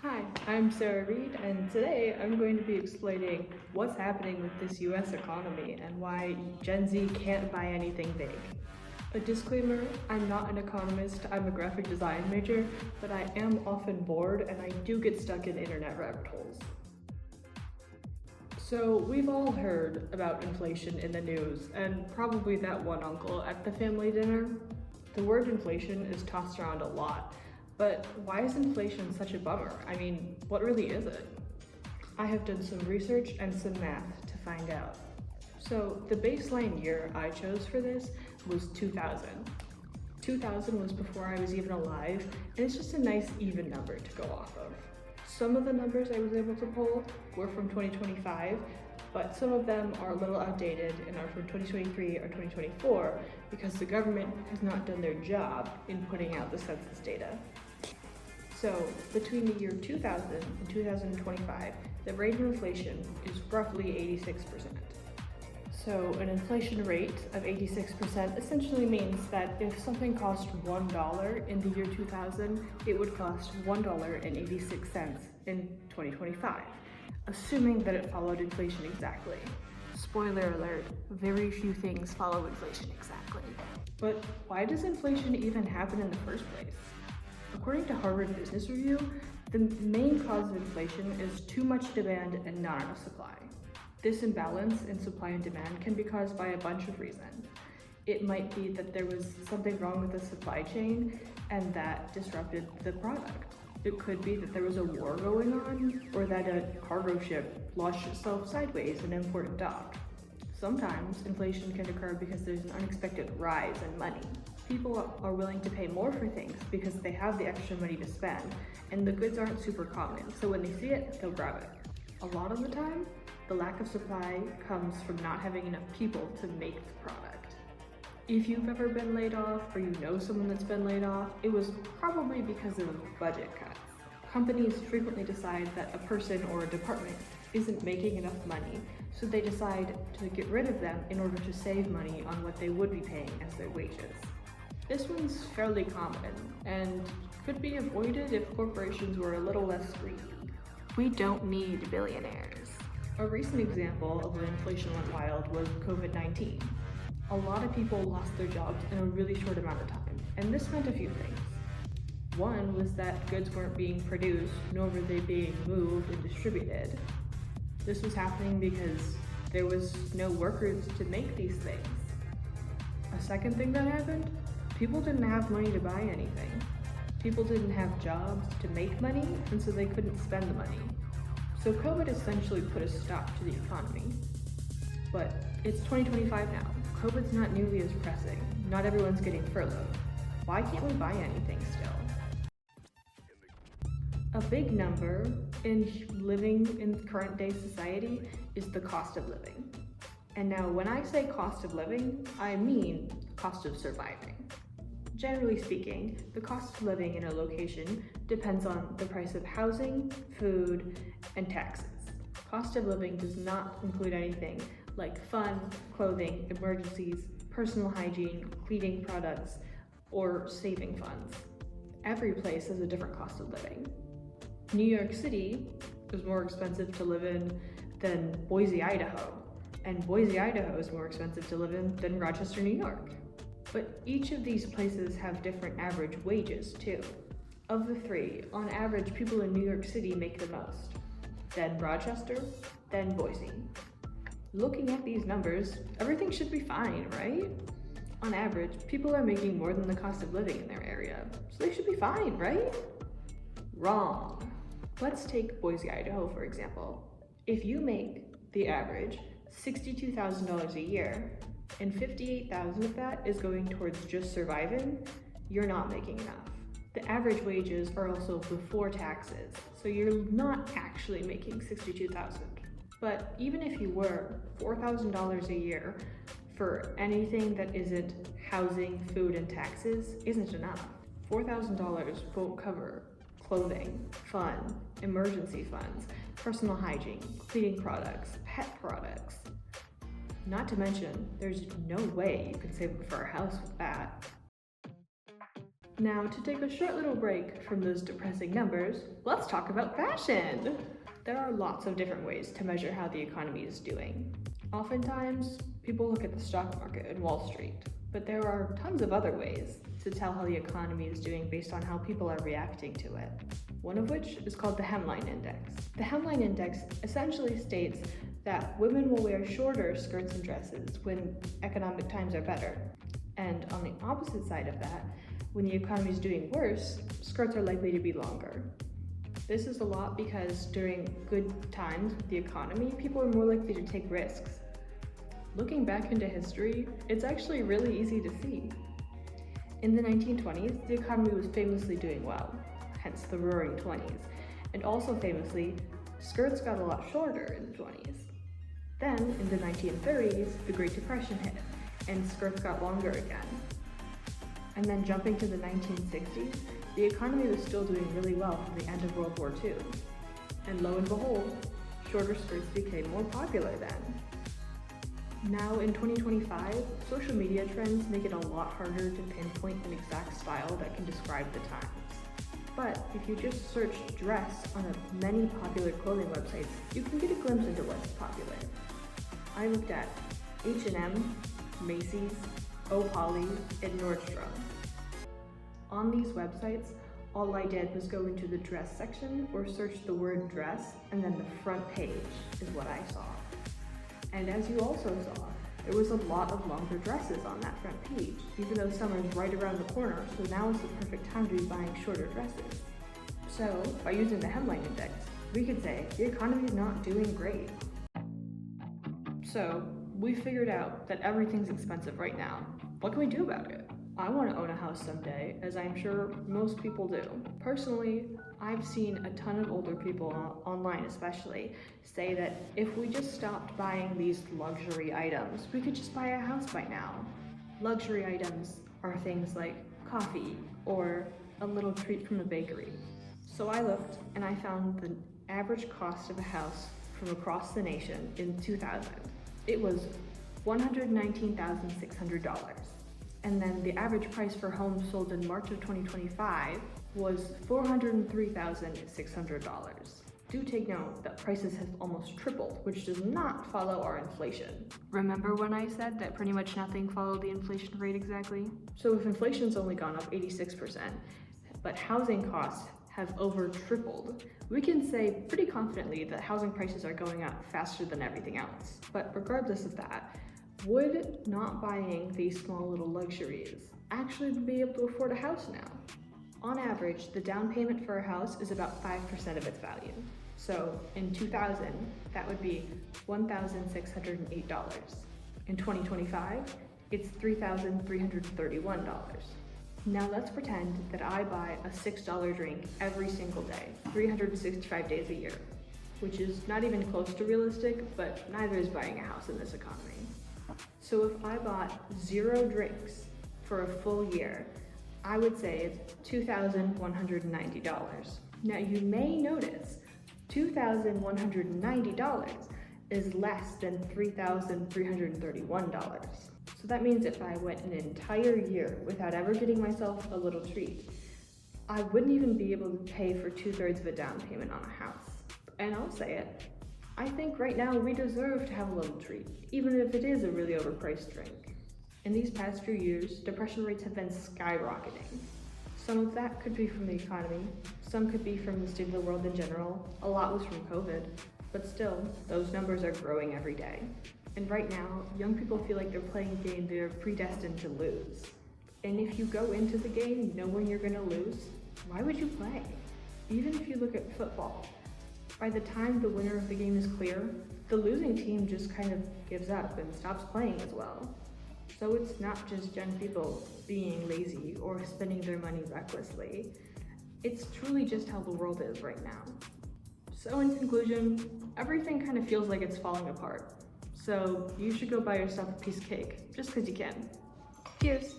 Hi, I'm Sarah Reed, and today I'm going to be explaining what's happening with this US economy and why Gen Z can't buy anything big. A disclaimer, I'm not an economist, I'm a graphic design major, but I am often bored and I do get stuck in internet rabbit holes. So, we've all heard about inflation in the news, and probably that one uncle at the family dinner. The word inflation is tossed around a lot, but why is inflation such a bummer? I mean, what really is it? I have done some research and some math to find out. So, the baseline year I chose for this was 2000. 2000 was before I was even alive, and it's just a nice even number to go off of. Some of the numbers I was able to pull were from 2025, but some of them are a little outdated and are from 2023 or 2024 because the government has not done their job in putting out the census data. So, between the year 2000 and 2025, the rate of inflation is roughly 86%. So, an inflation rate of 86% essentially means that if something cost $1 in the year 2000, it would cost $1.86 in 2025, assuming that it followed inflation exactly. Spoiler alert, very few things follow inflation exactly. But why does inflation even happen in the first place? According to Harvard Business Review, the main cause of inflation is too much demand and not enough supply. This imbalance in supply and demand can be caused by a bunch of reasons. It might be that there was something wrong with the supply chain and that disrupted the product. It could be that there was a war going on or that a cargo ship launched itself sideways in an important dock. Sometimes inflation can occur because there's an unexpected rise in money. People are willing to pay more for things because they have the extra money to spend, and the goods aren't super common, so when they see it, they'll grab it. A lot of the time, the lack of supply comes from not having enough people to make the product. If you've ever been laid off or you know someone that's been laid off, it was probably because of budget cuts. Companies frequently decide that a person or a department isn't making enough money, so they decide to get rid of them in order to save money on what they would be paying as their wages. This one's fairly common and could be avoided if corporations were a little less greedy. We don't need billionaires. A recent example of when inflation went wild was COVID-19. A lot of people lost their jobs in a really short amount of time, and this meant a few things. One was that goods weren't being produced, nor were they being moved and distributed. This was happening because there was no workers to make these things. A second thing that happened, people didn't have money to buy anything. People didn't have jobs to make money, and so they couldn't spend the money. So COVID essentially put a stop to the economy. But it's 2025 now. COVID's not nearly as pressing. Not everyone's getting furloughed. Why can't we buy anything still? A big number in living in current day society is the cost of living. And now when I say cost of living, I mean cost of surviving. Generally speaking, the cost of living in a location depends on the price of housing, food, and taxes. Cost of living does not include anything like fun, clothing, emergencies, personal hygiene, cleaning products, or saving funds. Every place has a different cost of living. New York City is more expensive to live in than Boise, Idaho, and Boise, Idaho is more expensive to live in than Rochester, New York. But each of these places have different average wages too. Of the three, on average, people in New York City make the most, then Rochester, then Boise. Looking at these numbers, everything should be fine, right? On average, people are making more than the cost of living in their area, so they should be fine, right? Wrong. Let's take Boise, Idaho, for example. If you make the average $62,000 a year, and $58,000 of that is going towards just surviving, you're not making enough. The average wages are also before taxes, so you're not actually making $62,000. But even if you were, $4,000 a year for anything that isn't housing, food, and taxes isn't enough. $4,000 won't cover clothing, fun, emergency funds, personal hygiene, cleaning products, pet products. Not to mention, there's no way you can save up for a house with that. Now, to take a short little break from those depressing numbers, let's talk about fashion. There are lots of different ways to measure how the economy is doing. Oftentimes, people look at the stock market and Wall Street, but there are tons of other ways to tell how the economy is doing based on how people are reacting to it. One of which is called the Hemline Index. The Hemline Index essentially states that women will wear shorter skirts and dresses when economic times are better. And on the opposite side of that, when the economy is doing worse, skirts are likely to be longer. This is a lot because during good times with the economy, people are more likely to take risks. Looking back into history, it's actually really easy to see. In the 1920s, the economy was famously doing well, hence the Roaring Twenties, and also famously, skirts got a lot shorter in the 20s. Then, in the 1930s, the Great Depression hit, and skirts got longer again. And then jumping to the 1960s, the economy was still doing really well from the end of World War II. And lo and behold, shorter skirts became more popular then. Now in 2025, social media trends make it a lot harder to pinpoint an exact style that can describe the times. But if you just search dress on many popular clothing websites, you can get a glimpse into what's popular. I looked at H&M, Macy's, Opoly, and Nordstrom. On these websites, all I did was go into the dress section or search the word dress, and then the front page is what I saw. And as you also saw, there was a lot of longer dresses on that front page, even though summer is right around the corner, so now is the perfect time to be buying shorter dresses. So, by using the Hemline Index, we could say the economy is not doing great. So, we figured out that everything's expensive right now. What can we do about it? I want to own a house someday, as I'm sure most people do. Personally, I've seen a ton of older people online especially say that if we just stopped buying these luxury items, we could just buy a house by now. Luxury items are things like coffee or a little treat from a bakery. So I looked and I found the average cost of a house from across the nation in 2000. It was $119,600. And then the average price for homes sold in March of 2025 was $403,600. Do take note that prices have almost tripled, which does not follow our inflation. Remember when I said that pretty much nothing followed the inflation rate exactly? So if inflation's only gone up 86%, but housing costs have over tripled, we can say pretty confidently that housing prices are going up faster than everything else. But regardless of that, would not buying these small little luxuries actually be able to afford a house now? On average, the down payment for a house is about 5% of its value. So in 2000, that would be $1,608. In 2025, it's $3,331. Now let's pretend that I buy a $6 drink every single day, 365 days a year, which is not even close to realistic, but neither is buying a house in this economy. So if I bought 0 drinks for a full year, I would save $2,190. Now you may notice $2,190 is less than $3,331. So that means if I went an entire year without ever getting myself a little treat, I wouldn't even be able to pay for 2/3 of a down payment on a house. And I'll say it, I think right now we deserve to have a little treat, even if it is a really overpriced drink. In these past few years, depression rates have been skyrocketing. Some of that could be from the economy, some could be from the state of the world in general, a lot was from COVID, but still, those numbers are growing every day. And right now, young people feel like they're playing a game they're predestined to lose. And if you go into the game knowing you're gonna lose, why would you play? Even if you look at football, by the time the winner of the game is clear, the losing team just kind of gives up and stops playing as well. So it's not just young people being lazy or spending their money recklessly. It's truly just how the world is right now. So in conclusion, everything kind of feels like it's falling apart. So you should go buy yourself a piece of cake, just because you can. Cheers!